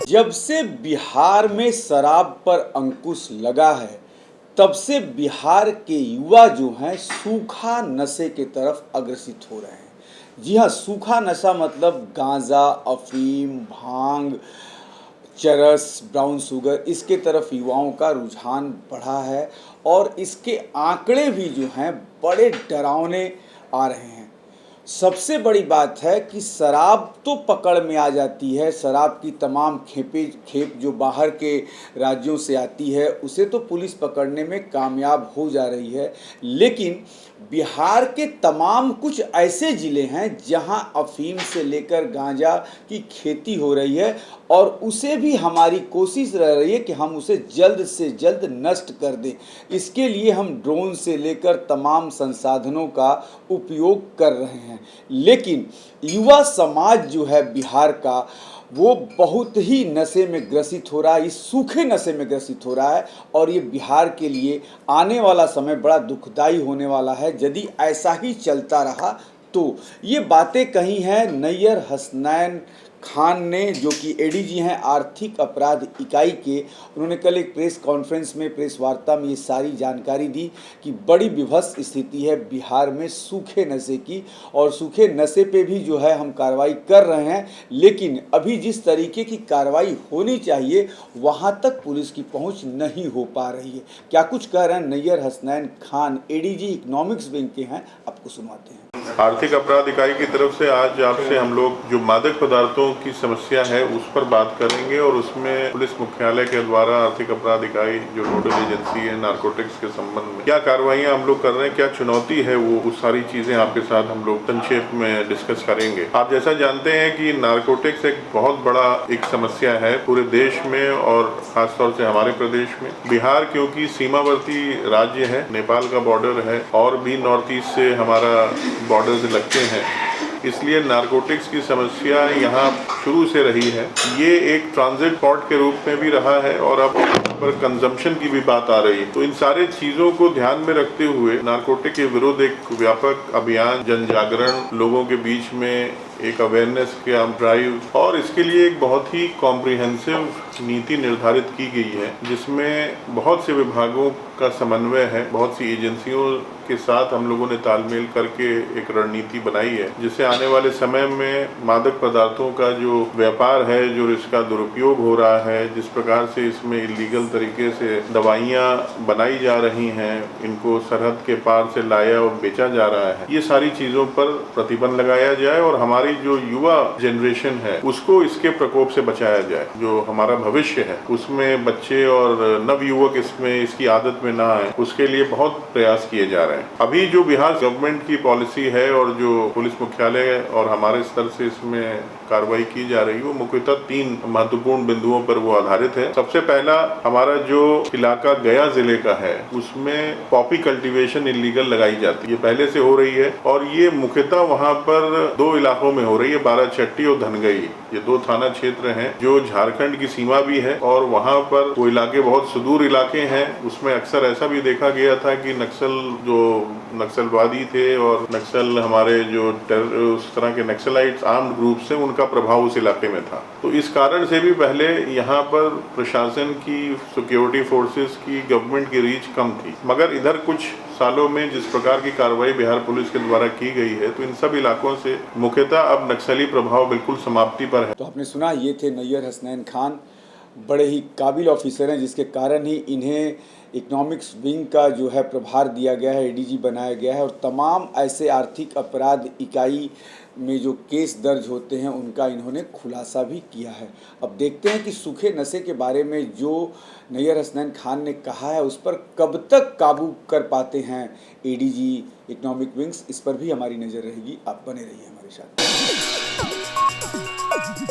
जब से बिहार में शराब पर अंकुश लगा है, तब से बिहार के युवा जो हैं सूखा नशे की तरफ अग्रसित हो रहे हैं। जी हाँ, सूखा नशा मतलब गांजा, अफीम, भांग, चरस, ब्राउन शुगर, इसके तरफ युवाओं का रुझान बढ़ा है और इसके आंकड़े भी जो हैं बड़े डरावने आ रहे हैं। सबसे बड़ी बात है कि शराब तो पकड़ में आ जाती है, शराब की तमाम खेप जो बाहर के राज्यों से आती है उसे तो पुलिस पकड़ने में कामयाब हो जा रही है, लेकिन बिहार के तमाम कुछ ऐसे ज़िले हैं जहां अफीम से लेकर गांजा की खेती हो रही है और उसे भी हमारी कोशिश रह रही है कि हम उसे जल्द से जल्द नष्ट कर दें। इसके लिए हम ड्रोन से लेकर तमाम संसाधनों का उपयोग कर रहे हैं, लेकिन युवा समाज जो है बिहार का वो बहुत ही नशे में ग्रसित हो रहा है, इस सूखे नशे में ग्रसित हो रहा है और ये बिहार के लिए आने वाला समय बड़ा दुखदाई होने वाला है यदि ऐसा ही चलता रहा तो। ये बातें कही हैं नैयर हसनैन खान ने, जो कि एडीजी हैं आर्थिक अपराध इकाई के। उन्होंने कल एक प्रेस कॉन्फ्रेंस में, प्रेस वार्ता में ये सारी जानकारी दी कि बड़ी विभत्स स्थिति है बिहार में सूखे नशे की और सूखे नशे पे भी जो है हम कार्रवाई कर रहे हैं, लेकिन अभी जिस तरीके की कार्रवाई होनी चाहिए वहाँ तक पुलिस की पहुँच नहीं हो पा रही है। क्या कुछ कह रहे हैं Nayyar Hasnain Khan, ADG economics wing के हैं, आपको सुनवाते हैं। आर्थिक अपराध इकाई की तरफ से आज आपसे हम लोग जो मादक पदार्थों की समस्या है उस पर बात करेंगे और उसमें पुलिस मुख्यालय के द्वारा आर्थिक अपराध इकाई जो नोडल एजेंसी है नारकोटिक्स के संबंध में क्या कार्रवाइयां हम लोग कर रहे हैं, क्या चुनौती है, वो सारी चीजें आपके साथ हम लोग संक्षेप में डिस्कस करेंगे। आप जैसा जानते हैं कि नारकोटिक्स एक बहुत बड़ा एक समस्या है पूरे देश में और खासतौर से हमारे प्रदेश में। बिहार क्योंकि सीमावर्ती राज्य है, नेपाल का बॉर्डर है और भी नॉर्थ ईस्ट से हमारा बॉर्डर्स लगते हैं, इसलिए नारकोटिक्स की समस्या यहाँ शुरू से रही है। ये एक ट्रांजिट पोर्ट के रूप में भी रहा है और अब पर कंजम्पशन की भी बात आ रही है। तो इन सारे चीजों को ध्यान में रखते हुए नारकोटिक के विरुद्ध एक व्यापक अभियान, जन जागरण, लोगों के बीच में एक अवेयरनेस का ड्राइव और इसके लिए एक बहुत ही कॉम्प्रिहेंसिव नीति निर्धारित की गई है जिसमें बहुत से विभागों का समन्वय है। बहुत सी एजेंसियों के साथ हम लोगों ने तालमेल करके एक रणनीति बनाई है जिससे आने वाले समय में मादक पदार्थों का जो व्यापार है, जो इसका दुरुपयोग हो रहा है, जिस प्रकार से इसमें इलीगल तरीके से दवाइयाँ बनाई जा रही हैं, इनको सरहद के पार से लाया और बेचा जा रहा है, ये सारी चीज़ों पर प्रतिबंध लगाया जाए और हमारी जो युवा जनरेशन है उसको इसके प्रकोप से बचाया जाए। जो हमारा भविष्य है उसमें बच्चे और नव युवक इसमें इसकी आदत में ना आए, उसके लिए बहुत प्रयास किए जा रहे हैं। अभी जो बिहार गवर्नमेंट की पॉलिसी है और जो पुलिस मुख्यालय और हमारे स्तर से इसमें कार्रवाई की जा रही है वो मुख्यतः 3 महत्वपूर्ण बिंदुओं पर वो आधारित है। सबसे पहला हमारा जो इलाका गया जिले का है उसमें पॉपी कल्टीवेशन इलीगल लगाई जाती है, ये पहले से हो रही है और ये मुख्यतः वहाँ पर 2 इलाकों में हो रही है, बाराचट्टी और धनगई। ये 2 थाना क्षेत्र हैं जो झारखंड की सीमा भी है और वहाँ पर वो इलाके बहुत सुदूर इलाके हैं। उसमें अक्सर ऐसा भी देखा गया था कि नक्सलवादी थे और नक्सल हमारे जो उस तरह के नक्सलाइट्स आर्म्ड ग्रुप से उनका प्रभाव उस इलाके में था। तो इस कारण से भी पहले यहाँ पर प्रशासन की, सिक्योरिटी फोर्सेस की, गवर्नमेंट की रीच कम थी, मगर इधर कुछ सालों में जिस प्रकार की कार्रवाई बिहार पुलिस के द्वारा की गई है तो इन सब इलाकों से मुख्यतः अब नक्सली प्रभाव बिल्कुल समाप्ति पर है। तो आपने सुना, ये थे नैयर हसनैन खान, बड़े ही काबिल ऑफिसर हैं जिसके कारण ही इन्हें इकोनॉमिक्स विंग का जो है प्रभार दिया गया है, एडीजी बनाया गया है और तमाम ऐसे आर्थिक अपराध इकाई में जो केस दर्ज होते हैं उनका इन्होंने खुलासा भी किया है। अब देखते हैं कि सूखे नशे के बारे में जो नैयर हसनैन खान ने कहा है उस पर कब तक काबू कर पाते हैं एडीजी इकोनॉमिक विंग्स, इस पर भी हमारी नज़र रहेगी। आप बने रहिए हमारे साथ।